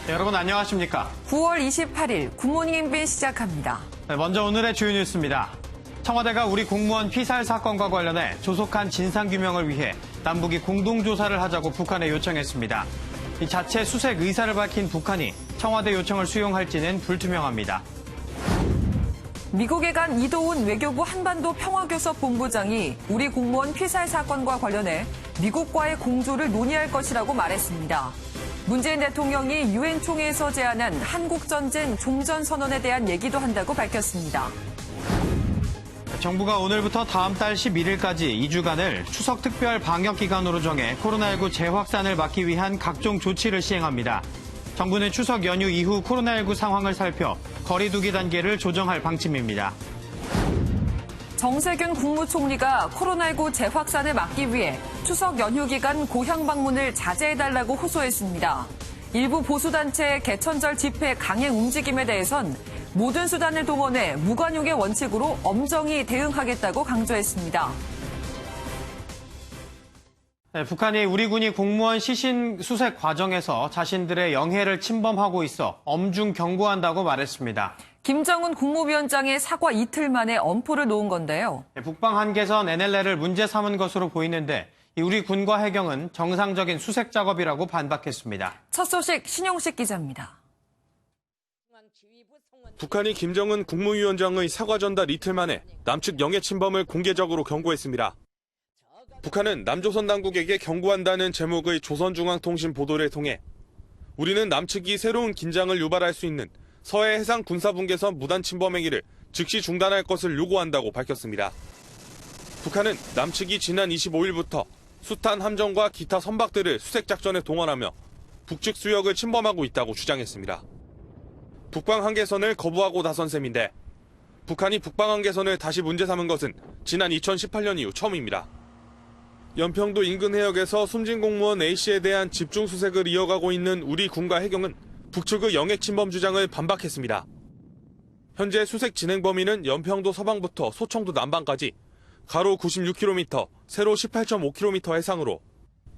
네, 여러분 안녕하십니까? 9월 28일 굿모닝 MBN 시작합니다. 네, 먼저 오늘의 주요 뉴스입니다. 청와대가 우리 공무원 피살 사건과 관련해 조속한 진상규명을 위해 남북이 공동조사를 하자고 북한에 요청했습니다. 이 자체 수색 의사를 밝힌 북한이 청와대 요청을 수용할지는 불투명합니다. 미국에 간 이도훈 외교부 한반도 평화교섭 본부장이 우리 공무원 피살 사건과 관련해 미국과의 공조를 논의할 것이라고 말했습니다. 문재인 대통령이 유엔 총회에서 제안한 한국전쟁 종전선언에 대한 얘기도 한다고 밝혔습니다. 정부가 오늘부터 다음 달 11일까지 2주간을 추석 특별 방역기간으로 정해 코로나19 재확산을 막기 위한 각종 조치를 시행합니다. 정부는 추석 연휴 이후 코로나19 상황을 살펴 거리 두기 단계를 조정할 방침입니다. 정세균 국무총리가 코로나19 재확산을 막기 위해 추석 연휴 기간 고향 방문을 자제해달라고 호소했습니다. 일부 보수단체의 개천절 집회 강행 움직임에 대해선 모든 수단을 동원해 무관용의 원칙으로 엄정히 대응하겠다고 강조했습니다. 네, 북한이 우리 군이 공무원 시신 수색 과정에서 자신들의 영해를 침범하고 있어 엄중 경고한다고 말했습니다. 김정은 국무위원장의 사과 이틀 만에 엄포를 놓은 건데요. 네, 북방 한계선 NLL을 문제 삼은 것으로 보이는데 우리 군과 해경은 정상적인 수색 작업이라고 반박했습니다. 첫 소식 신용식 기자입니다. 북한이 김정은 국무위원장의 사과 전달 이틀 만에 남측 영해 침범을 공개적으로 경고했습니다. 북한은 남조선 당국에게 경고한다는 제목의 조선중앙통신 보도를 통해 우리는 남측이 새로운 긴장을 유발할 수 있는 서해 해상 군사분계선 무단 침범 행위를 즉시 중단할 것을 요구한다고 밝혔습니다. 북한은 남측이 지난 25일부터 숱한 함정과 기타 선박들을 수색작전에 동원하며 북측 수역을 침범하고 있다고 주장했습니다. 북방 한계선을 거부하고 나선 셈인데 북한이 북방 한계선을 다시 문제 삼은 것은 지난 2018년 이후 처음입니다. 연평도 인근 해역에서 숨진 공무원 A씨에 대한 집중 수색을 이어가고 있는 우리 군과 해경은 북측의 영해 침범 주장을 반박했습니다. 현재 수색 진행 범위는 연평도 서방부터 소청도 남방까지 가로 96km, 세로 18.5km 해상으로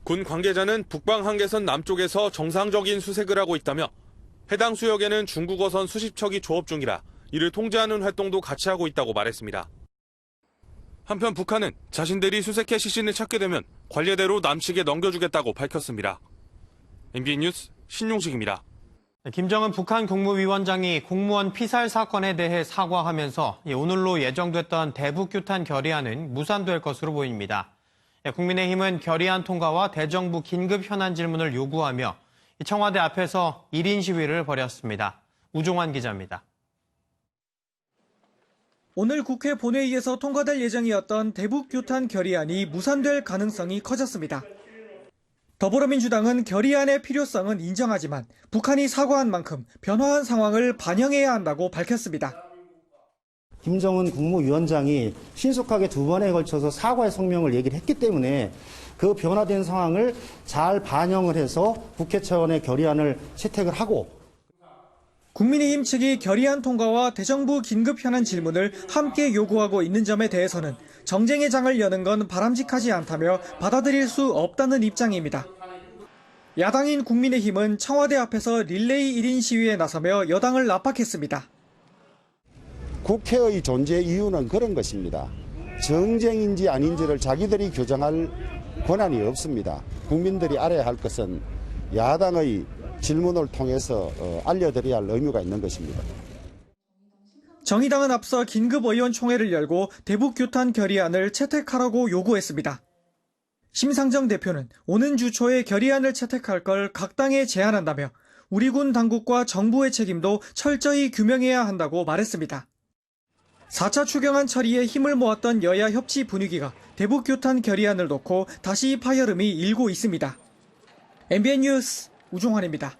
군 관계자는 북방 한계선 남쪽에서 정상적인 수색을 하고 있다며 해당 수역에는 중국어선 수십 척이 조업 중이라 이를 통제하는 활동도 같이 하고 있다고 말했습니다. 한편 북한은 자신들이 수색해 시신을 찾게 되면 관례대로 남측에 넘겨주겠다고 밝혔습니다. MBN 뉴스 신용식입니다. 김정은 북한 국무위원장이 공무원 피살 사건에 대해 사과하면서 오늘로 예정됐던 대북규탄 결의안은 무산될 것으로 보입니다. 국민의힘은 결의안 통과와 대정부 긴급 현안 질문을 요구하며 청와대 앞에서 1인 시위를 벌였습니다. 우종환 기자입니다. 오늘 국회 본회의에서 통과될 예정이었던 대북규탄 결의안이 무산될 가능성이 커졌습니다. 더불어민주당은 결의안의 필요성은 인정하지만 북한이 사과한 만큼 변화한 상황을 반영해야 한다고 밝혔습니다. 김정은 국무위원장이 신속하게 두 번에 걸쳐서 사과의 성명을 얘기를 했기 때문에 그 변화된 상황을 잘 반영을 해서 국회 차원의 결의안을 채택을 하고 국민의힘 측이 결의안 통과와 대정부 긴급 현안 질문을 함께 요구하고 있는 점에 대해서는 정쟁의 장을 여는 건 바람직하지 않다며 받아들일 수 없다는 입장입니다. 야당인 국민의힘은 청와대 앞에서 릴레이 1인 시위에 나서며 여당을 압박했습니다. 국회의 존재 이유는 그런 것입니다. 정쟁인지 아닌지를 자기들이 규정할 권한이 없습니다. 국민들이 알아야 할 것은 야당의 질문을 통해서 알려드려야 할 의무가 있는 것입니다. 정의당은 앞서 긴급의원총회를 열고 대북규탄 결의안을 채택하라고 요구했습니다. 심상정 대표는 오는 주 초에 결의안을 채택할 걸 각 당에 제안한다며 우리 군 당국과 정부의 책임도 철저히 규명해야 한다고 말했습니다. 4차 추경안 처리에 힘을 모았던 여야 협치 분위기가 대북규탄 결의안을 놓고 다시 파열음이 일고 있습니다. MBN 뉴스 우종환입니다.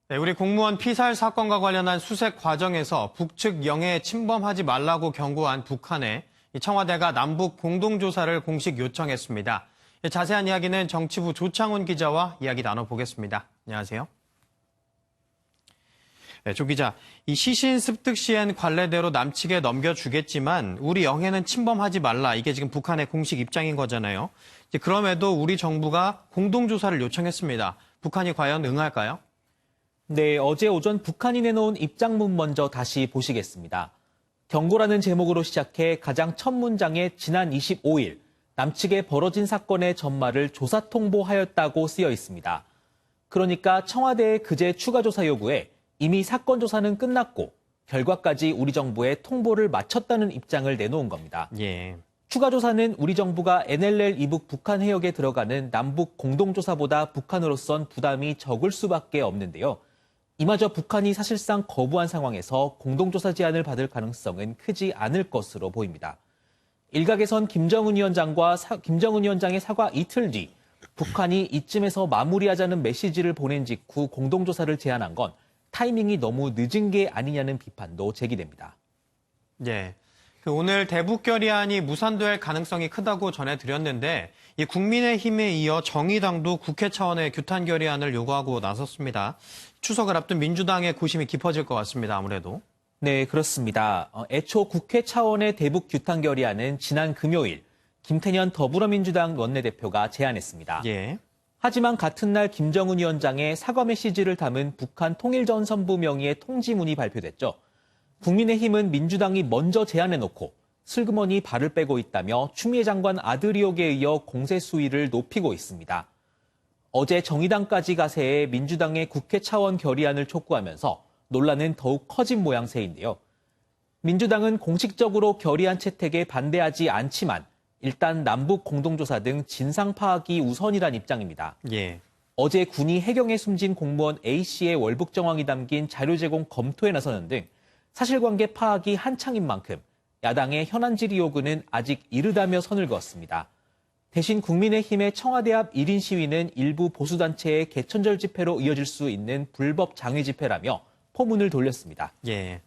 네, 우리 공무원 피살 사건과 관련한 수색 과정에서 북측 영해에 침범하지 말라고 경고한 북한에 청와대가 남북 공동조사를 공식 요청했습니다. 자세한 이야기는 정치부 조창훈 기자와 이야기 나눠보겠습니다. 안녕하세요. 네, 조 기자, 이 시신 습득 시엔 관례대로 남측에 넘겨주겠지만 우리 영해는 침범하지 말라. 이게 지금 북한의 공식 입장인 거잖아요. 이제 그럼에도 우리 정부가 공동조사를 요청했습니다. 북한이 과연 응할까요? 네, 어제 오전 북한이 내놓은 입장문 먼저 다시 보시겠습니다. 경고라는 제목으로 시작해 가장 첫 문장에 지난 25일 남측에 벌어진 사건의 전말을 조사 통보하였다고 쓰여 있습니다. 그러니까 청와대의 그제 추가 조사 요구에 이미 사건 조사는 끝났고 결과까지 우리 정부에 통보를 마쳤다는 입장을 내놓은 겁니다. 예. 추가 조사는 우리 정부가 NLL 이북 북한 해역에 들어가는 남북 공동조사보다 북한으로선 부담이 적을 수밖에 없는데요. 이마저 북한이 사실상 거부한 상황에서 공동조사 제안을 받을 가능성은 크지 않을 것으로 보입니다. 일각에선 김정은 위원장의 사과 이틀 뒤 북한이 이쯤에서 마무리하자는 메시지를 보낸 직후 공동조사를 제안한 건 타이밍이 너무 늦은 게 아니냐는 비판도 제기됩니다. 예. 오늘 대북 결의안이 무산될 가능성이 크다고 전해드렸는데 이 국민의힘에 이어 정의당도 국회 차원의 규탄 결의안을 요구하고 나섰습니다. 추석을 앞둔 민주당의 고심이 깊어질 것 같습니다. 아무래도. 네, 그렇습니다. 애초 국회 차원의 대북 규탄 결의안은 지난 금요일 김태년 더불어민주당 원내대표가 제안했습니다. 예. 하지만 같은 날 김정은 위원장의 사과 메시지를 담은 북한 통일전 선부 명의의 통지문이 발표됐죠. 국민의힘은 민주당이 먼저 제안해놓고 슬그머니 발을 빼고 있다며 추미애 장관 아들 의혹에 이어 공세 수위를 높이고 있습니다. 어제 정의당까지 가세해 민주당의 국회 차원 결의안을 촉구하면서 논란은 더욱 커진 모양새인데요. 민주당은 공식적으로 결의안 채택에 반대하지 않지만 일단 남북 공동조사 등 진상 파악이 우선이란 입장입니다. 예. 어제 군이 해경에 숨진 공무원 A씨의 월북 정황이 담긴 자료 제공 검토에 나서는 등 사실관계 파악이 한창인 만큼 야당의 현안질 요구는 아직 이르다며 선을 그었습니다. 대신 국민의힘의 청와대 앞 1인 시위는 일부 보수단체의 개천절 집회로 이어질 수 있는 불법 장외 집회라며 포문을 돌렸습니다. 예.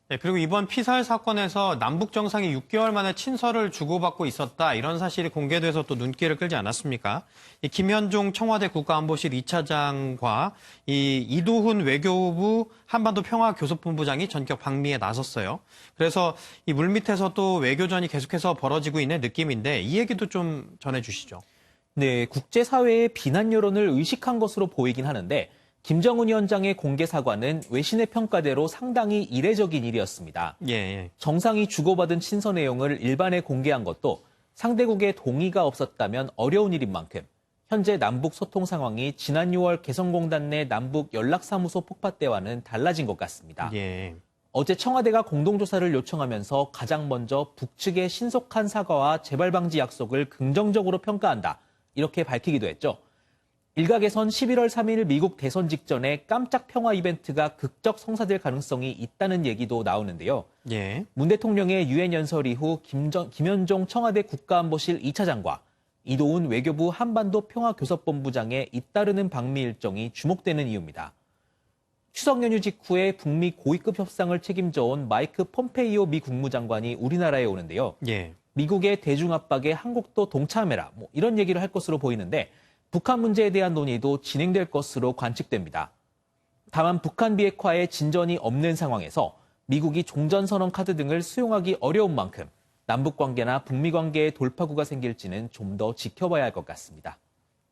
네, 그리고 이번 피살 사건에서 남북 정상이 6개월 만에 친서를 주고받고 있었다. 이런 사실이 공개돼서 또 눈길을 끌지 않았습니까? 이 김현종 청와대 국가안보실 2차장과 이 이도훈 외교부 한반도 평화교섭본부장이 전격 방미에 나섰어요. 그래서 이 물밑에서 또 외교전이 계속해서 벌어지고 있는 느낌인데 이 얘기도 좀 전해주시죠. 네, 국제사회의 비난 여론을 의식한 것으로 보이긴 하는데 김정은 위원장의 공개 사과는 외신의 평가대로 상당히 이례적인 일이었습니다. 예. 정상이 주고받은 친서 내용을 일반에 공개한 것도 상대국의 동의가 없었다면 어려운 일인 만큼 현재 남북 소통 상황이 지난 6월 개성공단 내 남북 연락사무소 폭파 때와는 달라진 것 같습니다. 예. 어제 청와대가 공동조사를 요청하면서 가장 먼저 북측의 신속한 사과와 재발 방지 약속을 긍정적으로 평가한다. 이렇게 밝히기도 했죠. 일각에선 11월 3일 미국 대선 직전에 깜짝 평화 이벤트가 극적 성사될 가능성이 있다는 얘기도 나오는데요. 예. 문 대통령의 유엔 연설 이후 김현종 청와대 국가안보실 2차장과 이도훈 외교부 한반도 평화교섭본부장의 잇따르는 방미 일정이 주목되는 이유입니다. 추석 연휴 직후에 북미 고위급 협상을 책임져온 마이크 폼페이오 미 국무장관이 우리나라에 오는데요. 예. 미국의 대중 압박에 한국도 동참해라. 이런 얘기를 할 것으로 보이는데 북한 문제에 대한 논의도 진행될 것으로 관측됩니다. 다만 북한 비핵화에 진전이 없는 상황에서 미국이 종전선언 카드 등을 수용하기 어려운 만큼 남북 관계나 북미 관계에 돌파구가 생길지는 좀 더 지켜봐야 할 것 같습니다.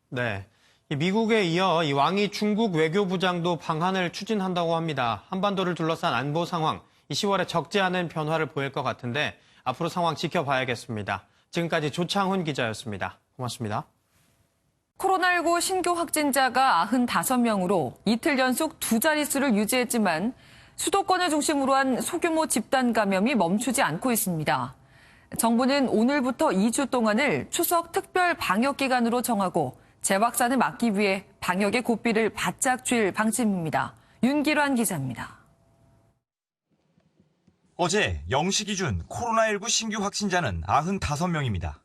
네. 미국에 이어 이 왕이 중국 외교부장도 방한을 추진한다고 합니다. 한반도를 둘러싼 안보 상황, 이 10월에 적지 않은 변화를 보일 것 같은데 앞으로 상황 지켜봐야겠습니다. 지금까지 조창훈 기자였습니다. 고맙습니다. 코로나19 신규 확진자가 95명으로 이틀 연속 두 자릿수를 유지했지만 수도권을 중심으로 한 소규모 집단 감염이 멈추지 않고 있습니다. 정부는 오늘부터 2주 동안을 추석 특별 방역 기간으로 정하고 재확산을 막기 위해 방역의 고삐를 바짝 쥘 방침입니다. 윤기란 기자입니다. 어제 0시 기준 코로나19 신규 확진자는 95명입니다.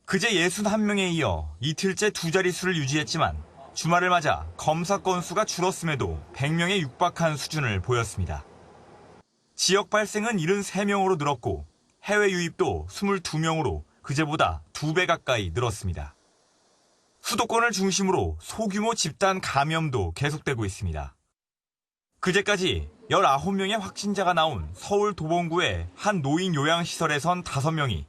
그제 61명에 이어 이틀째 두 자릿수를 유지했지만 주말을 맞아 검사 건수가 줄었음에도 100명에 육박한 수준을 보였습니다. 지역 발생은 73명으로 늘었고 해외 유입도 22명으로 그제보다 2배 가까이 늘었습니다. 수도권을 중심으로 소규모 집단 감염도 계속되고 있습니다. 그제까지 19명의 확진자가 나온 서울 도봉구의 한 노인 요양시설에선 5명이,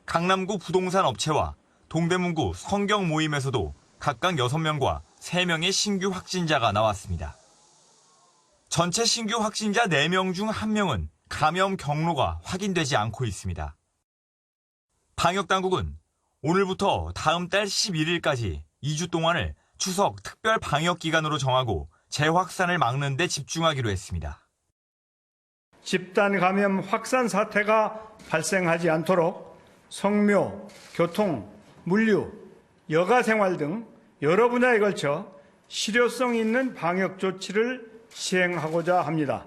강남구 부동산 업체와 동대문구 성경 모임에서도 각각 6명과 3명의 신규 확진자가 나왔습니다. 전체 신규 확진자 4명 중 1명은 감염 경로가 확인되지 않고 있습니다. 방역당국은 오늘부터 다음 달 11일까지 2주 동안을 추석 특별 방역기간으로 정하고 재확산을 막는 데 집중하기로 했습니다. 집단 감염 확산 사태가 발생하지 않도록 성묘, 교통, 물류, 여가 생활 등 여러 분야에 걸쳐 실효성 있는 방역 조치를 시행하고자 합니다.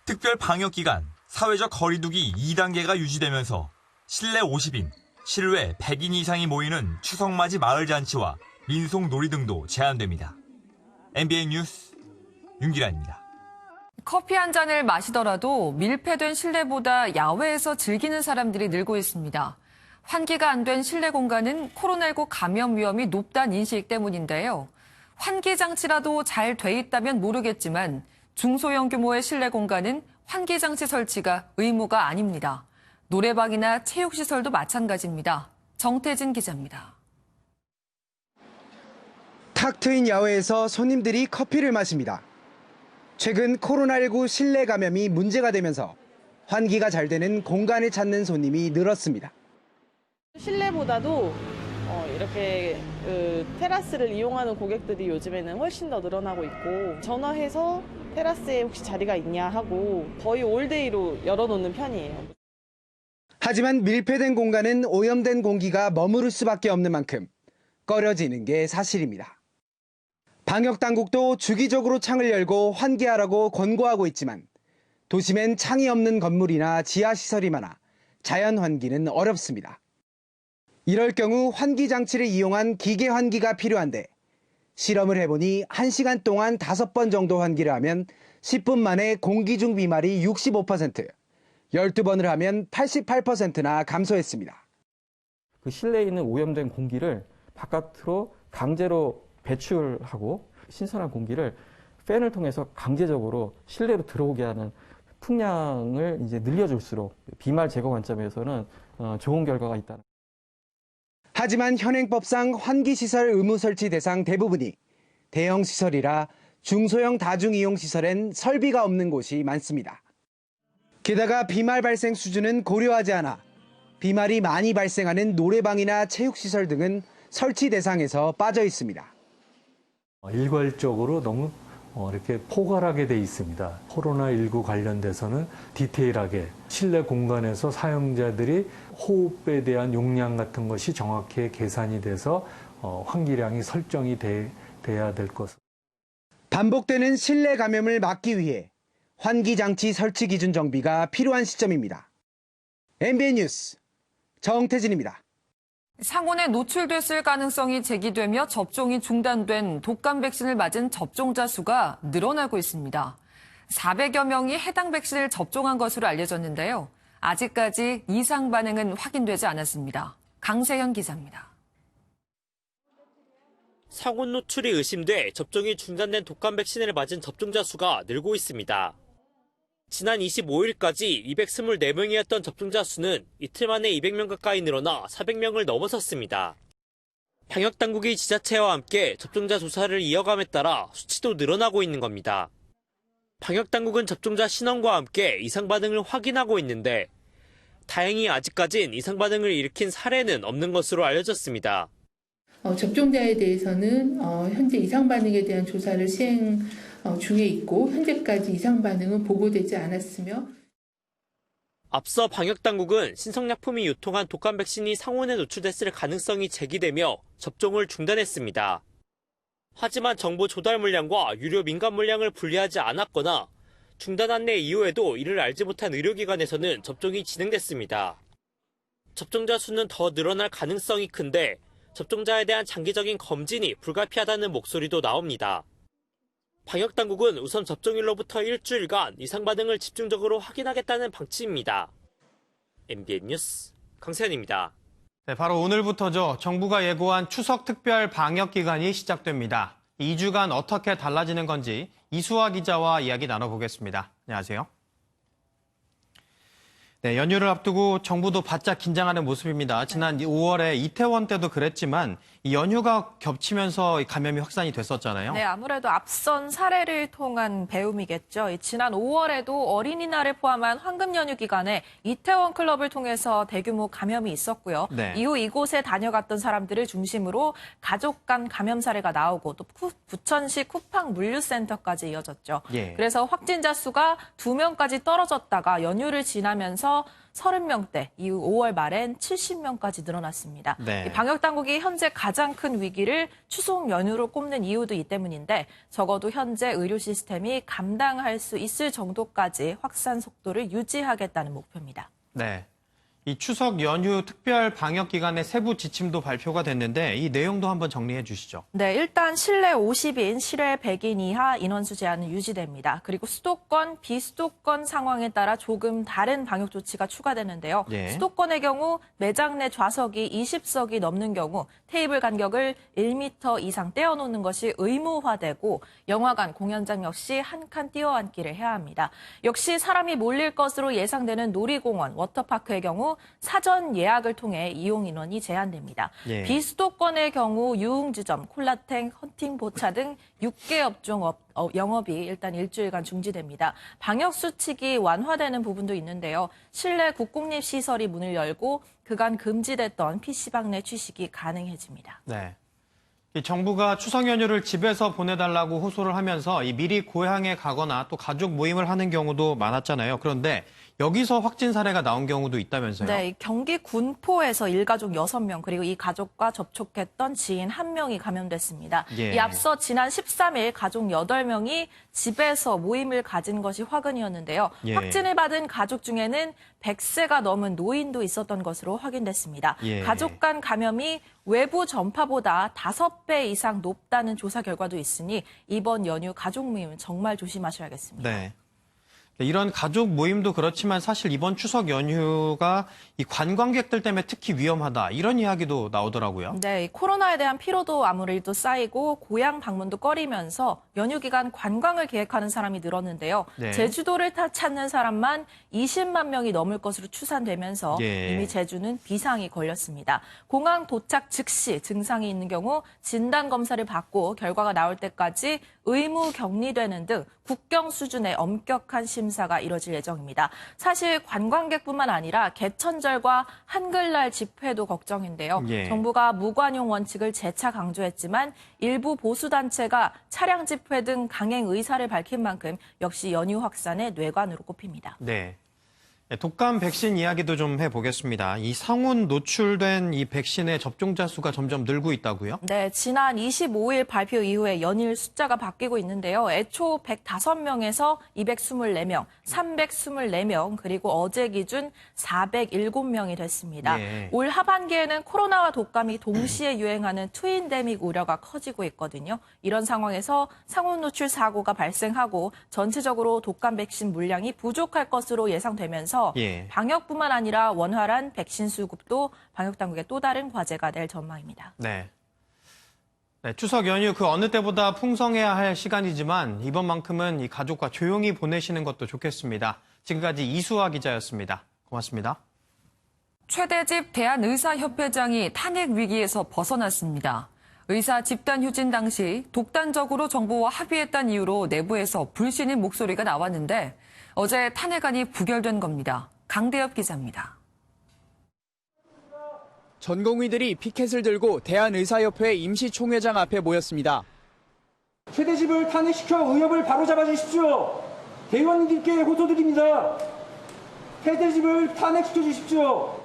특별 방역기간 사회적 거리두기 2단계가 유지되면서 실내 50인, 실외 100인 이상이 모이는 추석맞이 마을잔치와 민속놀이 등도 제한됩니다. MBN 뉴스 윤기란입니다. 커피 한 잔을 마시더라도 밀폐된 실내보다 야외에서 즐기는 사람들이 늘고 있습니다. 환기가 안 된 실내 공간은 코로나19 감염 위험이 높다는 인식 때문인데요. 환기 장치라도 잘 돼 있다면 모르겠지만 중소형 규모의 실내 공간은 환기 장치 설치가 의무가 아닙니다. 노래방이나 체육시설도 마찬가지입니다. 정태진 기자입니다. 탁 트인 야외에서 손님들이 커피를 마십니다. 최근 코로나19 실내 감염이 문제가 되면서 환기가 잘 되는 공간을 찾는 손님이 늘었습니다. 실내보다도 이렇게 테라스를 이용하는 고객들이 요즘에는 훨씬 더 늘어나고 있고, 전화해서 테라스에 혹시 자리가 있냐 하고 거의 올데이로 열어놓는 편이에요. 하지만 밀폐된 공간은 오염된 공기가 머무를 수밖에 없는 만큼 꺼려지는 게 사실입니다. 방역당국도 주기적으로 창을 열고 환기하라고 권고하고 있지만 도심엔 창이 없는 건물이나 지하시설이 많아 자연 환기는 어렵습니다. 이럴 경우 환기 장치를 이용한 기계 환기가 필요한데 실험을 해보니 1시간 동안 5번 정도 환기를 하면 10분 만에 공기 중 비말이 65%, 12번을 하면 88%나 감소했습니다. 그 실내에 있는 오염된 공기를 바깥으로 강제로 배출하고 신선한 공기를 팬을 통해서 강제적으로 실내로 들어오게 하는 풍량을 이제 늘려줄수록 비말 제거 관점에서는 좋은 결과가 있다. 하지만 현행법상 환기시설 의무 설치 대상 대부분이 대형 시설이라 중소형 다중이용 시설엔 설비가 없는 곳이 많습니다. 게다가 비말 발생 수준은 고려하지 않아 비말이 많이 발생하는 노래방이나 체육시설 등은 설치 대상에서 빠져 있습니다. 일괄적으로 너무 이렇게 포괄하게 돼 있습니다. 코로나19 관련돼서는 디테일하게 실내 공간에서 사용자들이 호흡에 대한 용량 같은 것이 정확히 계산이 돼서 환기량이 설정이 돼야 될 것. 반복되는 실내 감염을 막기 위해 환기장치 설치 기준 정비가 필요한 시점입니다. MBN 뉴스 정태진입니다. 상온에 노출됐을 가능성이 제기되며 접종이 중단된 독감 백신을 맞은 접종자 수가 늘어나고 있습니다. 400여 명이 해당 백신을 접종한 것으로 알려졌는데요. 아직까지 이상 반응은 확인되지 않았습니다. 강세현 기자입니다. 상온 노출이 의심돼 접종이 중단된 독감 백신을 맞은 접종자 수가 늘고 있습니다. 지난 25일까지 224명이었던 접종자 수는 이틀 만에 200명 가까이 늘어나 400명을 넘어섰습니다. 방역당국이 지자체와 함께 접종자 조사를 이어감에 따라 수치도 늘어나고 있는 겁니다. 방역당국은 접종자 신원과 함께 이상 반응을 확인하고 있는데 다행히 아직까진 이상 반응을 일으킨 사례는 없는 것으로 알려졌습니다. 접종자에 대해서는 현재 이상 반응에 대한 조사를 시행 중에 있고 현재까지 이상 반응은 보고되지 않았으며 앞서 방역당국은 신성약품이 유통한 독감 백신이 상온에 노출됐을 가능성이 제기되며 접종을 중단했습니다. 하지만 정보 조달 물량과 유료 민간 물량을 분리하지 않았거나 중단 안내 이후에도 이를 알지 못한 의료기관에서는 접종이 진행됐습니다. 접종자 수는 더 늘어날 가능성이 큰데 접종자에 대한 장기적인 검진이 불가피하다는 목소리도 나옵니다. 방역당국은 우선 접종일로부터 일주일간 이상 반응을 집중적으로 확인하겠다는 방침입니다. MBN 뉴스 강세현입니다. 네, 바로 오늘부터죠. 정부가 예고한 추석 특별 방역 기간이 시작됩니다. 2주간 어떻게 달라지는 건지 이수아 기자와 이야기 나눠보겠습니다. 안녕하세요. 네, 연휴를 앞두고 정부도 바짝 긴장하는 모습입니다. 지난 5월에 이태원 때도 그랬지만 이 연휴가 겹치면서 감염이 확산이 됐었잖아요. 네, 아무래도 앞선 사례를 통한 배움이겠죠. 지난 5월에도 어린이날을 포함한 황금 연휴 기간에 이태원 클럽을 통해서 대규모 감염이 있었고요. 네. 이후 이곳에 다녀갔던 사람들을 중심으로 가족 간 감염 사례가 나오고 또 부천시 쿠팡 물류센터까지 이어졌죠. 예. 그래서 확진자 수가 2명까지 떨어졌다가 연휴를 지나면서 30명대, 이후 5월 말엔 70명까지 늘어났습니다. 네. 방역당국이 현재 가장 큰 위기를 추석 연휴로 꼽는 이유도 이 때문인데 적어도 현재 의료 시스템이 감당할 수 있을 정도까지 확산 속도를 유지하겠다는 목표입니다. 네. 이 추석 연휴 특별 방역 기간의 세부 지침도 발표가 됐는데 이 내용도 한번 정리해 주시죠. 네, 일단 실내 50인, 실외 100인 이하 인원수 제한은 유지됩니다. 그리고 수도권, 비수도권 상황에 따라 조금 다른 방역 조치가 추가되는데요. 예. 수도권의 경우 매장 내 좌석이 20석이 넘는 경우 테이블 간격을 1m 이상 떼어놓는 것이 의무화되고 영화관, 공연장 역시 한 칸 띄어앉기를 해야 합니다. 역시 사람이 몰릴 것으로 예상되는 놀이공원, 워터파크의 경우 사전 예약을 통해 이용 인원이 제한됩니다. 예. 비수도권의 경우 유흥주점, 콜라텍, 헌팅보차 등 6개 업종 영업이 일단 일주일간 중지됩니다. 방역 수칙이 완화되는 부분도 있는데요. 실내 국공립시설이 문을 열고 그간 금지됐던 PC방 내 취식이 가능해집니다. 네. 이 정부가 추석 연휴를 집에서 보내달라고 호소를 하면서 이 미리 고향에 가거나 또 가족 모임을 하는 경우도 많았잖아요. 그런데 여기서 확진 사례가 나온 경우도 있다면서요? 네, 경기 군포에서 일가족 6명 그리고 이 가족과 접촉했던 지인 1명이 감염됐습니다. 예. 이 앞서 지난 13일 가족 8명이 집에서 모임을 가진 것이 화근이었는데요. 예. 확진을 받은 가족 중에는 100세가 넘은 노인도 있었던 것으로 확인됐습니다. 예. 가족 간 감염이 외부 전파보다 5배 이상 높다는 조사 결과도 있으니 이번 연휴 가족 모임은 정말 조심하셔야겠습니다. 네. 이런 가족 모임도 그렇지만 사실 이번 추석 연휴가 이 관광객들 때문에 특히 위험하다 이런 이야기도 나오더라고요. 네, 코로나에 대한 피로도 아무래도 쌓이고 고향 방문도 꺼리면서 연휴 기간 관광을 계획하는 사람이 늘었는데요. 네. 제주도를 찾는 사람만 20만 명이 넘을 것으로 추산되면서 예. 이미 제주는 비상이 걸렸습니다. 공항 도착 즉시 증상이 있는 경우 진단 검사를 받고 결과가 나올 때까지 의무 격리되는 등 국경 수준의 엄격한 심사가 이뤄질 예정입니다. 사실 관광객뿐만 아니라 개천절과 한글날 집회도 걱정인데요. 예. 정부가 무관용 원칙을 재차 강조했지만 일부 보수단체가 차량 집회 등 강행 의사를 밝힌 만큼 역시 연휴 확산의 뇌관으로 꼽힙니다. 네. 독감 백신 이야기도 좀 해보겠습니다. 이 상온 노출된 이 백신의 접종자 수가 점점 늘고 있다고요? 네, 지난 25일 발표 이후에 연일 숫자가 바뀌고 있는데요. 애초 105명에서 224명, 324명, 그리고 어제 기준 407명이 됐습니다. 예. 올 하반기에는 코로나와 독감이 동시에 유행하는 트윈데믹 우려가 커지고 있거든요. 이런 상황에서 상온 노출 사고가 발생하고 전체적으로 독감 백신 물량이 부족할 것으로 예상되면서 예. 방역뿐만 아니라 원활한 백신 수급도 방역당국의 또 다른 과제가 될 전망입니다. 네. 네, 추석 연휴 그 어느 때보다 풍성해야 할 시간이지만 이번만큼은 이 가족과 조용히 보내시는 것도 좋겠습니다. 지금까지 이수아 기자였습니다. 고맙습니다. 최대집 대한의사협회장이 탄핵 위기에서 벗어났습니다. 의사 집단 휴진 당시 독단적으로 정부와 합의했다는 이유로 내부에서 불신의 목소리가 나왔는데 어제 탄핵안이 부결된 겁니다. 강대엽 기자입니다. 전공의들이 피켓을 들고 대한의사협회 임시총회장 앞에 모였습니다. 최대집을 탄핵시켜 의협을 바로잡아 주십시오. 대의원님께 호소드립니다. 최대집을 탄핵시켜 주십시오.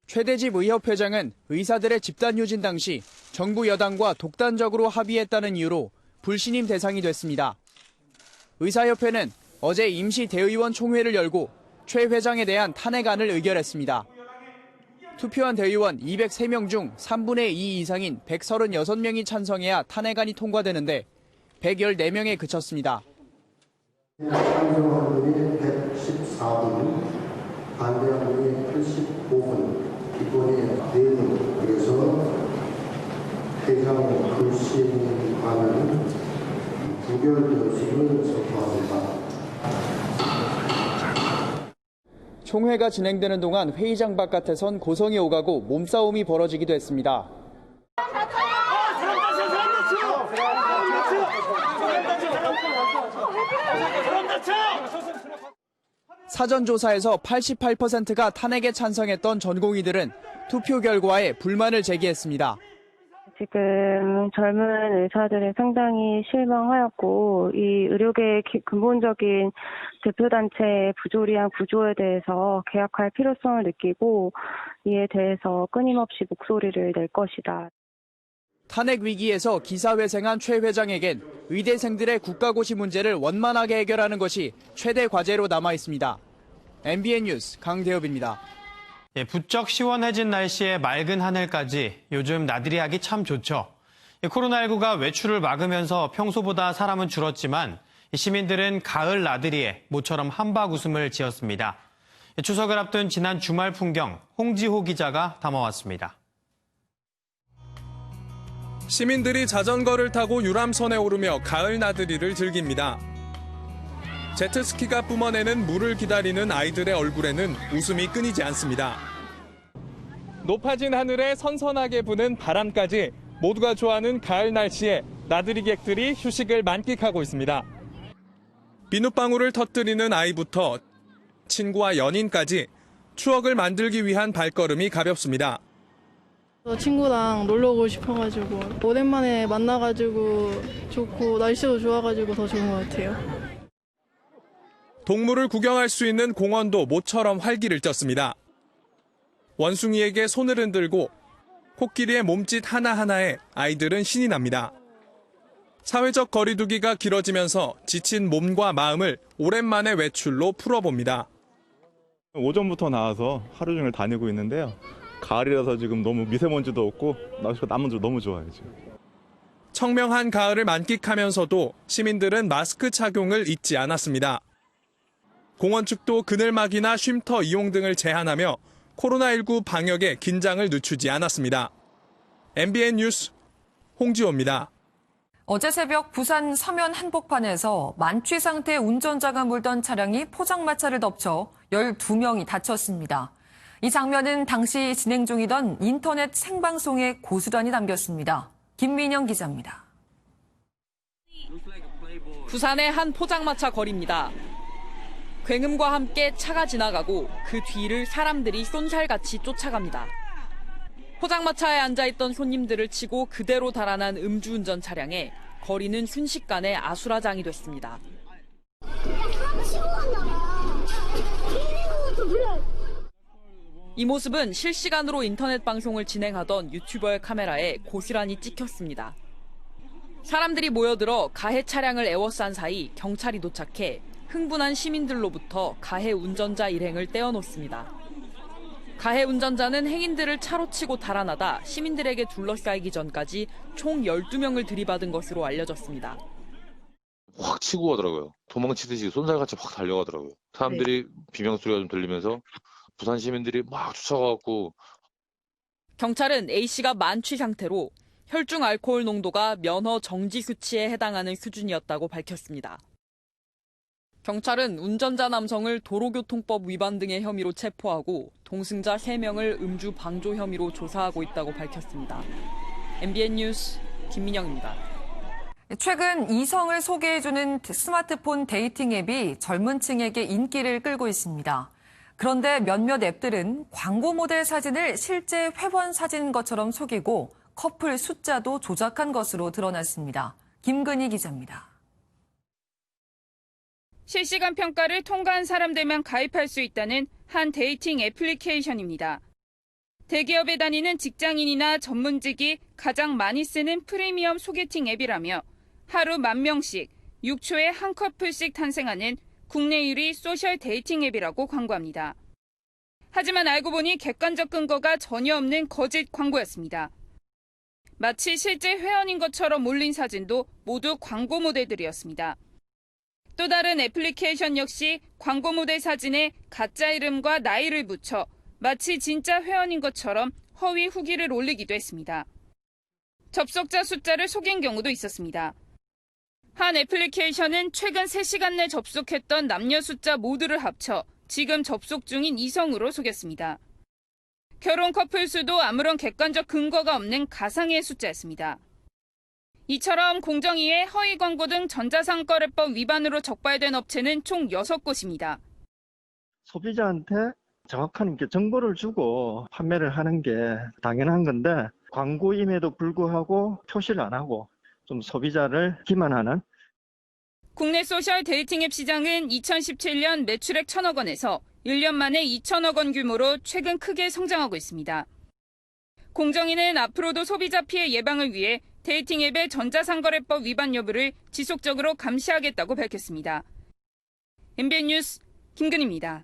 최대집 의협회장은 의사들의 집단휴진 당시 정부 여당과 독단적으로 합의했다는 이유로 불신임 대상이 됐습니다. 의사협회는 어제 임시 대의원 총회를 열고 최 회장에 대한 탄핵안을 의결했습니다. 투표한 대의원 203명 중 3분의 2 이상인 136명이 찬성해야 탄핵안이 통과되는데 114명에 그쳤습니다. 찬성한 분이 114분, 반대한 분이 85분, 기권이 4분. 그래서 회장 불신안은 부결되었습니다. 의식을 선포합니다. 총회가 진행되는 동안 회의장 바깥에선 고성이 오가고 몸싸움이 벌어지기도 했습니다. 사전조사에서 88%가 탄핵에 찬성했던 전공의들은 투표 결과에 불만을 제기했습니다. 지금 젊은 의사들이 상당히 실망하였고 이 의료계의 근본적인 대표단체의 부조리한 구조에 대해서 개혁할 필요성을 느끼고 이에 대해서 끊임없이 목소리를 낼 것이다. 탄핵 위기에서 기사회생한 최 회장에겐 의대생들의 국가고시 문제를 원만하게 해결하는 것이 최대 과제로 남아 있습니다. MBN 뉴스 강대엽입니다. 부쩍 시원해진 날씨에 맑은 하늘까지 요즘 나들이 하기 참 좋죠. 코로나19가 외출을 막으면서 평소보다 사람은 줄었지만 시민들은 가을 나들이에 모처럼 한박 웃음을 지었습니다. 추석을 앞둔 지난 주말 풍경 홍지호 기자가 담아왔습니다. 시민들이 자전거를 타고 유람선에 오르며 가을 나들이를 즐깁니다. 제트스키가 뿜어내는 물을 기다리는 아이들의 얼굴에는 웃음이 끊이지 않습니다. 높아진 하늘에 선선하게 부는 바람까지 모두가 좋아하는 가을 날씨에 나들이객들이 휴식을 만끽하고 있습니다. 비눗방울을 터뜨리는 아이부터 친구와 연인까지 추억을 만들기 위한 발걸음이 가볍습니다. 친구랑 놀러 오고 싶어가지고 오랜만에 만나가지고 좋고 날씨도 좋아가지고 더 좋은 것 같아요. 동물을 구경할 수 있는 공원도 모처럼 활기를 떴습니다. 원숭이에게 손을 흔들고 코끼리의 몸짓 하나하나에 아이들은 신이 납니다. 사회적 거리두기가 길어지면서 지친 몸과 마음을 오랜만에 외출로 풀어봅니다. 오전부터 나와서 하루 종일 다니고 있는데요. 가을이라서 지금 너무 미세먼지도 없고 날씨가 나무도 너무 좋아요. 지금. 청명한 가을을 만끽하면서도 시민들은 마스크 착용을 잊지 않았습니다. 공원 측도 그늘막이나 쉼터 이용 등을 제한하며 코로나19 방역에 긴장을 늦추지 않았습니다. MBN 뉴스 홍지호입니다. 어제 새벽 부산 서면 한복판에서 만취 상태의 운전자가 몰던 차량이 포장마차를 덮쳐 12명이 다쳤습니다. 이 장면은 당시 진행 중이던 인터넷 생방송에 고스란히 담겼습니다. 김민영 기자입니다. 부산의 한 포장마차 거리입니다. 굉음과 함께 차가 지나가고 그 뒤를 사람들이 쏜살같이 쫓아갑니다. 포장마차에 앉아있던 손님들을 치고 그대로 달아난 음주운전 차량에 거리는 순식간에 아수라장이 됐습니다. 이 모습은 실시간으로 인터넷 방송을 진행하던 유튜버의 카메라에 고스란히 찍혔습니다. 사람들이 모여들어 가해 차량을 에워싼 사이 경찰이 도착해 흥분한 시민들로부터 가해 운전자 일행을 떼어놓습니다. 가해 운전자는 행인들을 차로 치고 달아나다 시민들에게 둘러싸이기 전까지 총 12명을 들이받은 것으로 알려졌습니다. 확 치고 가더라고요. 도망치듯이 쏜살같이 확 달려가더라고요. 사람들이 비명소리가 좀 들리면서 부산 시민들이 막 쫓아가고. 경찰은 A씨가 만취 상태로 혈중 알코올 농도가 면허 정지 수치에 해당하는 수준이었다고 밝혔습니다. 경찰은 운전자 남성을 도로교통법 위반 등의 혐의로 체포하고 동승자 3명을 음주 방조 혐의로 조사하고 있다고 밝혔습니다. MBN 뉴스 김민영입니다. 최근 이성을 소개해주는 스마트폰 데이팅 앱이 젊은 층에게 인기를 끌고 있습니다. 그런데 몇몇 앱들은 광고 모델 사진을 실제 회원 사진인 것처럼 속이고 커플 숫자도 조작한 것으로 드러났습니다. 김근희 기자입니다. 실시간 평가를 통과한 사람들만 가입할 수 있다는 한 데이팅 애플리케이션입니다. 대기업에 다니는 직장인이나 전문직이 가장 많이 쓰는 프리미엄 소개팅 앱이라며 하루 10,000명씩 6초에 한 커플씩 탄생하는 국내 1위 소셜 데이팅 앱이라고 광고합니다. 하지만 알고 보니 객관적 근거가 전혀 없는 거짓 광고였습니다. 마치 실제 회원인 것처럼 올린 사진도 모두 광고 모델들이었습니다. 또 다른 애플리케이션 역시 광고 모델 사진에 가짜 이름과 나이를 붙여 마치 진짜 회원인 것처럼 허위 후기를 올리기도 했습니다. 접속자 숫자를 속인 경우도 있었습니다. 한 애플리케이션은 최근 3시간 내 접속했던 남녀 숫자 모두를 합쳐 지금 접속 중인 이성으로 속였습니다. 결혼 커플 수도 아무런 객관적 근거가 없는 가상의 숫자였습니다. 이처럼 공정위의 허위 광고 등 전자상거래법 위반으로 적발된 업체는 총 6곳입니다. 소비자한테 정확한 정보를 주고 판매를 하는 게 당연한 건데 광고임에도 불구하고 표시를 안 하고 좀 소비자를 기만하는. 국내 소셜 데이팅 앱 시장은 2017년 매출액 1,000억 원에서 1년 만에 2,000억 원 규모로 최근 크게 성장하고 있습니다. 공정위는 앞으로도 소비자 피해 예방을 위해 데이팅 앱의 전자상거래법 위반 여부를 지속적으로 감시하겠다고 밝혔습니다. MBN 뉴스 김근희입니다.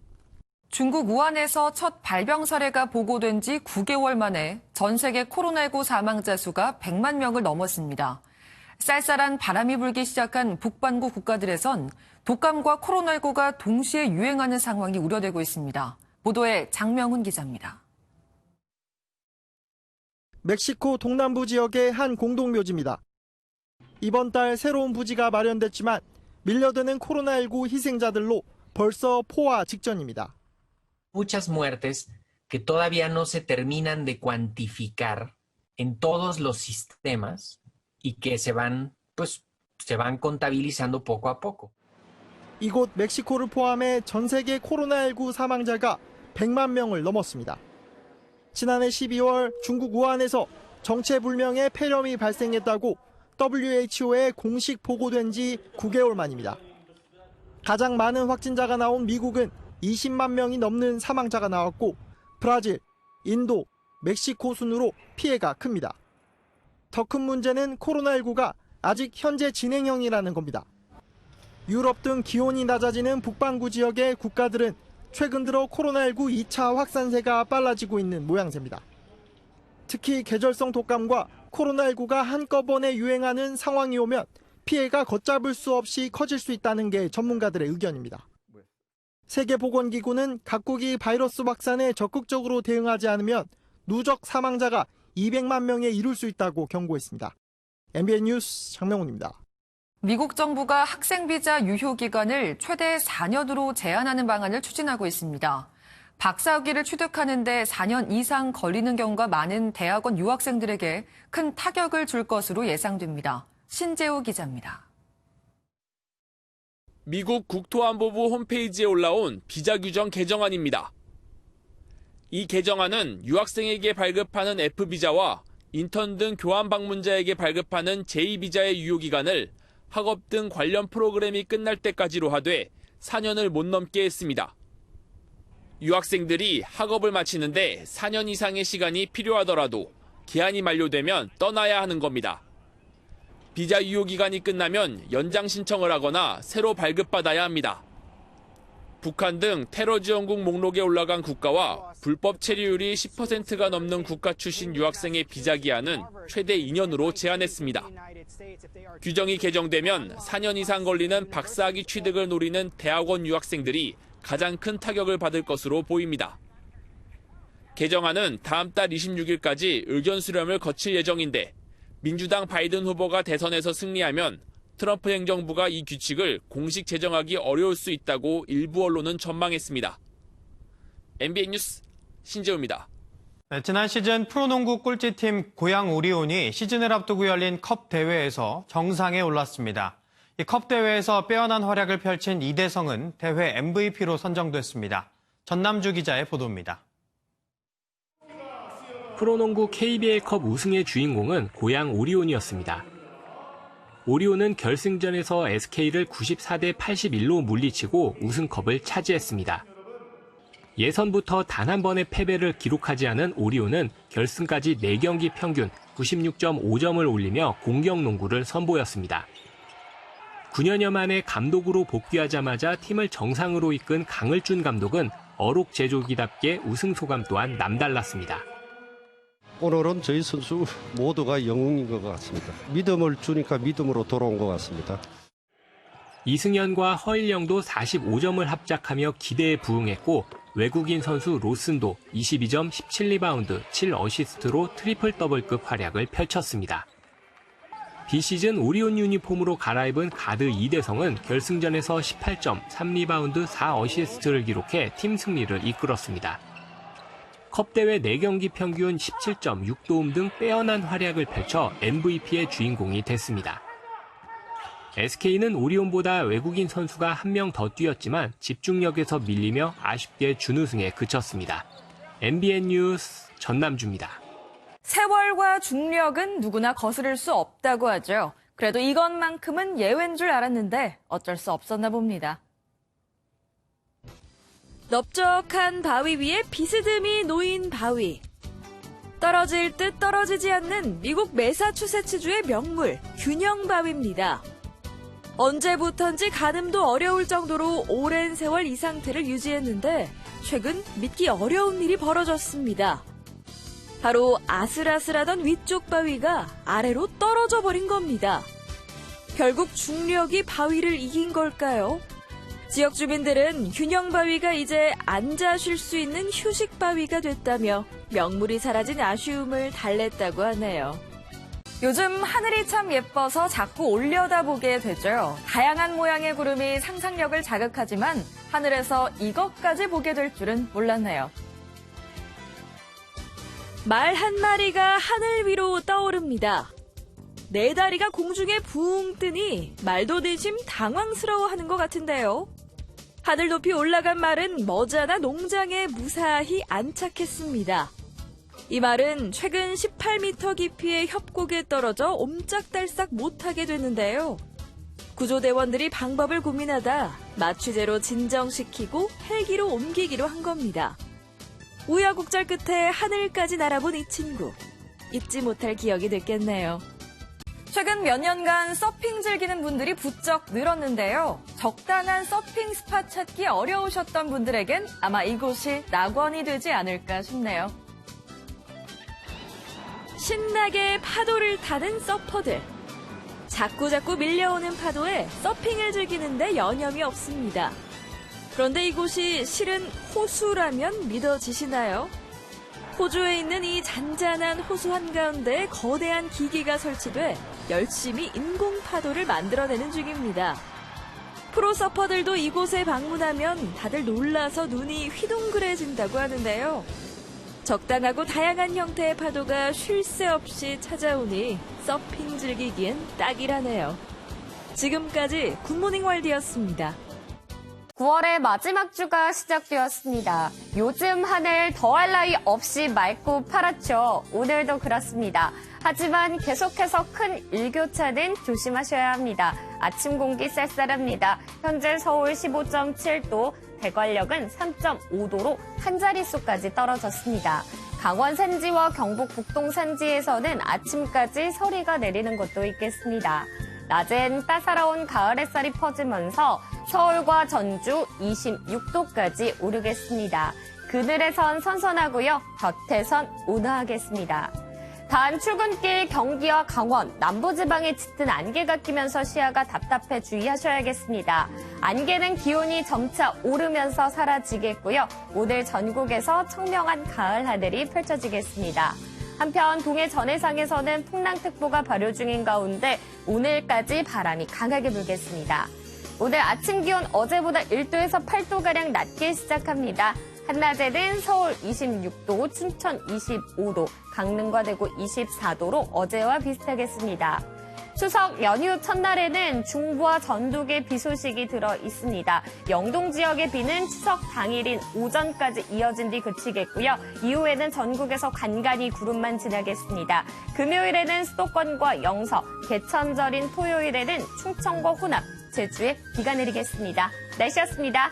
중국 우한에서 첫 발병 사례가 보고된 지 9개월 만에 전 세계 코로나19 사망자 수가 100만 명을 넘었습니다. 쌀쌀한 바람이 불기 시작한 북반구 국가들에선 독감과 코로나19가 동시에 유행하는 상황이 우려되고 있습니다. 보도에 장명훈 기자입니다. 멕시코 동남부 지역의 한 공동묘지입니다. 이번 달 새로운 부지가 마련됐지만 밀려드는 코로나19 희생자들로 벌써 포화 직전입니다. Muchas muertes que todavía no se terminan de cuantificar en todos los sistemas y que se van contabilizando poco a poco. 이곳 멕시코를 포함해 전 세계 코로나19 사망자가 100만 명을 넘었습니다. 지난해 12월 중국 우한에서 정체불명의 폐렴이 발생했다고 WHO에 공식 보고된 지 9개월 만입니다. 가장 많은 확진자가 나온 미국은 20만 명이 넘는 사망자가 나왔고 브라질, 인도, 멕시코 순으로 피해가 큽니다. 더 큰 문제는 코로나19가 아직 현재 진행형이라는 겁니다. 유럽 등 기온이 낮아지는 북반구 지역의 국가들은 최근 들어 코로나19 2차 확산세가 빨라지고 있는 모양새입니다. 특히 계절성 독감과 코로나19가 한꺼번에 유행하는 상황이 오면 피해가 걷잡을 수 없이 커질 수 있다는 게 전문가들의 의견입니다. 세계보건기구는 각국이 바이러스 확산에 적극적으로 대응하지 않으면 누적 사망자가 200만 명에 이를 수 있다고 경고했습니다. MBN 뉴스 장명훈입니다. 미국 정부가 학생 비자 유효 기간을 최대 4년으로 제한하는 방안을 추진하고 있습니다. 박사학위를 취득하는 데 4년 이상 걸리는 경우가 많은 대학원 유학생들에게 큰 타격을 줄 것으로 예상됩니다. 신재우 기자입니다. 미국 국토안보부 홈페이지에 올라온 비자 규정 개정안입니다. 이 개정안은 유학생에게 발급하는 F비자와 인턴 등 교환 방문자에게 발급하는 J비자의 유효기간을 학업 등 관련 프로그램이 끝날 때까지로 하되 4년을 못 넘게 했습니다. 유학생들이 학업을 마치는데 4년 이상의 시간이 필요하더라도 기한이 만료되면 떠나야 하는 겁니다. 비자 유효기간이 끝나면 연장 신청을 하거나 새로 발급받아야 합니다. 북한 등 테러 지원국 목록에 올라간 국가와 불법 체류율이 10%가 넘는 국가 출신 유학생의 비자 기한은 최대 2년으로 제한했습니다. 규정이 개정되면 4년 이상 걸리는 박사학위 취득을 노리는 대학원 유학생들이 가장 큰 타격을 받을 것으로 보입니다. 개정안은 다음 달 26일까지 의견 수렴을 거칠 예정인데 민주당 바이든 후보가 대선에서 승리하면 트럼프 행정부가 이 규칙을 공식 제정하기 어려울 수 있다고 일부 언론은 전망했습니다. MBN 뉴스 신재우입니다. 네, 지난 시즌 프로농구 꼴찌팀 고양 오리온이 시즌을 앞두고 열린 컵 대회에서 정상에 올랐습니다. 이 컵 대회에서 빼어난 활약을 펼친 이대성은 대회 MVP로 선정됐습니다. 전남주 기자의 보도입니다. 프로농구 KBL컵 우승의 주인공은 고양 오리온이었습니다. 오리온은 결승전에서 SK를 94대 81로 물리치고 우승컵을 차지했습니다. 예선부터 단 한 번의 패배를 기록하지 않은 오리온은 결승까지 4경기 평균 96.5점을 올리며 공격 농구를 선보였습니다. 9년여 만에 감독으로 복귀하자마자 팀을 정상으로 이끈 강을준 감독은 어록 제조기답게 우승 소감 또한 남달랐습니다. 오늘은 저희 선수 모두가 영웅인 것 같습니다. 믿음을 주니까 믿음으로 돌아온 것 같습니다. 이승현과 허일영도 45점을 합작하며 기대에 부응했고 외국인 선수 로슨도 22점, 17리바운드, 7어시스트로 트리플 더블급 활약을 펼쳤습니다. 비시즌 오리온 유니폼으로 갈아입은 가드 이대성은 결승전에서 18점, 3리바운드, 4어시스트를 기록해 팀 승리를 이끌었습니다. 컵대회 4경기 평균 17점, 6도움 등 빼어난 활약을 펼쳐 MVP의 주인공이 됐습니다. SK는 오리온보다 외국인 선수가 한 명 더 뛰었지만 집중력에서 밀리며 아쉽게 준우승에 그쳤습니다. MBN 뉴스 전남주입니다. 세월과 중력은 누구나 거스를 수 없다고 하죠. 그래도 이것만큼은 예외인 줄 알았는데 어쩔 수 없었나 봅니다. 넓적한 바위 위에 비스듬히 놓인 바위. 떨어질 듯 떨어지지 않는 미국 매사추세츠주의 명물 균형바위입니다. 언제부턴지 가늠도 어려울 정도로 오랜 세월 이 상태를 유지했는데 최근 믿기 어려운 일이 벌어졌습니다. 바로 아슬아슬하던 위쪽 바위가 아래로 떨어져 버린 겁니다. 결국 중력이 바위를 이긴 걸까요? 지역 주민들은 균형바위가 이제 앉아 쉴 수 있는 휴식바위가 됐다며 명물이 사라진 아쉬움을 달랬다고 하네요. 요즘 하늘이 참 예뻐서 자꾸 올려다보게 되죠. 다양한 모양의 구름이 상상력을 자극하지만 하늘에서 이것까지 보게 될 줄은 몰랐네요. 말 한 마리가 하늘 위로 떠오릅니다. 네 다리가 공중에 붕 뜨니 말도 대심 당황스러워하는 것 같은데요. 하늘 높이 올라간 말은 머지않아 농장에 무사히 안착했습니다. 이 말은 최근 18m 깊이의 협곡에 떨어져 옴짝달싹 못하게 됐는데요. 구조대원들이 방법을 고민하다 마취제로 진정시키고 헬기로 옮기기로 한 겁니다. 우여곡절 끝에 하늘까지 날아본 이 친구. 잊지 못할 기억이 됐겠네요. 최근 몇 년간 서핑 즐기는 분들이 부쩍 늘었는데요. 적당한 서핑 스팟 찾기 어려우셨던 분들에겐 아마 이곳이 낙원이 되지 않을까 싶네요. 신나게 파도를 타는 서퍼들. 자꾸자꾸 밀려오는 파도에 서핑을 즐기는데 여념이 없습니다. 그런데 이곳이 실은 호수라면 믿어지시나요? 호주에 있는 이 잔잔한 호수 한가운데 거대한 기기가 설치돼 열심히 인공 파도를 만들어내는 중입니다. 프로 서퍼들도 이곳에 방문하면 다들 놀라서 눈이 휘둥그레진다고 하는데요. 적당하고 다양한 형태의 파도가 쉴 새 없이 찾아오니 서핑 즐기기엔 딱이라네요. 지금까지 굿모닝 월드였습니다. 9월의 마지막 주가 시작되었습니다. 요즘 하늘 더할 나위 없이 맑고 파랗죠. 오늘도 그렇습니다. 하지만 계속해서 큰 일교차는 조심하셔야 합니다. 아침 공기 쌀쌀합니다. 현재 서울 15.7도, 대관력은 3.5도로 한 자릿수까지 떨어졌습니다. 강원 산지와 경북 북동 산지에서는 아침까지 서리가 내리는 곳도 있겠습니다. 낮엔 따사로운 가을 햇살이 퍼지면서 서울과 전주 26도까지 오르겠습니다. 그늘에선 선선하고요. 곁에선 온화하겠습니다. 단 출근길 경기와 강원, 남부지방에 짙은 안개가 끼면서 시야가 답답해 주의하셔야겠습니다. 안개는 기온이 점차 오르면서 사라지겠고요. 오늘 전국에서 청명한 가을 하늘이 펼쳐지겠습니다. 한편 동해 전해상에서는 풍랑특보가 발효 중인 가운데 오늘까지 바람이 강하게 불겠습니다. 오늘 아침 기온 어제보다 1도에서 8도가량 낮게 시작합니다. 한낮에는 서울 26도, 춘천 25도, 강릉과 대구 24도로 어제와 비슷하겠습니다. 추석 연휴 첫날에는 중부와 전북에 비 소식이 들어 있습니다. 영동 지역의 비는 추석 당일인 오전까지 이어진 뒤 그치겠고요. 이후에는 전국에서 간간히 구름만 지나겠습니다. 금요일에는 수도권과 영서, 개천절인 토요일에는 충청과 호남, 제주에 비가 내리겠습니다. 날씨였습니다.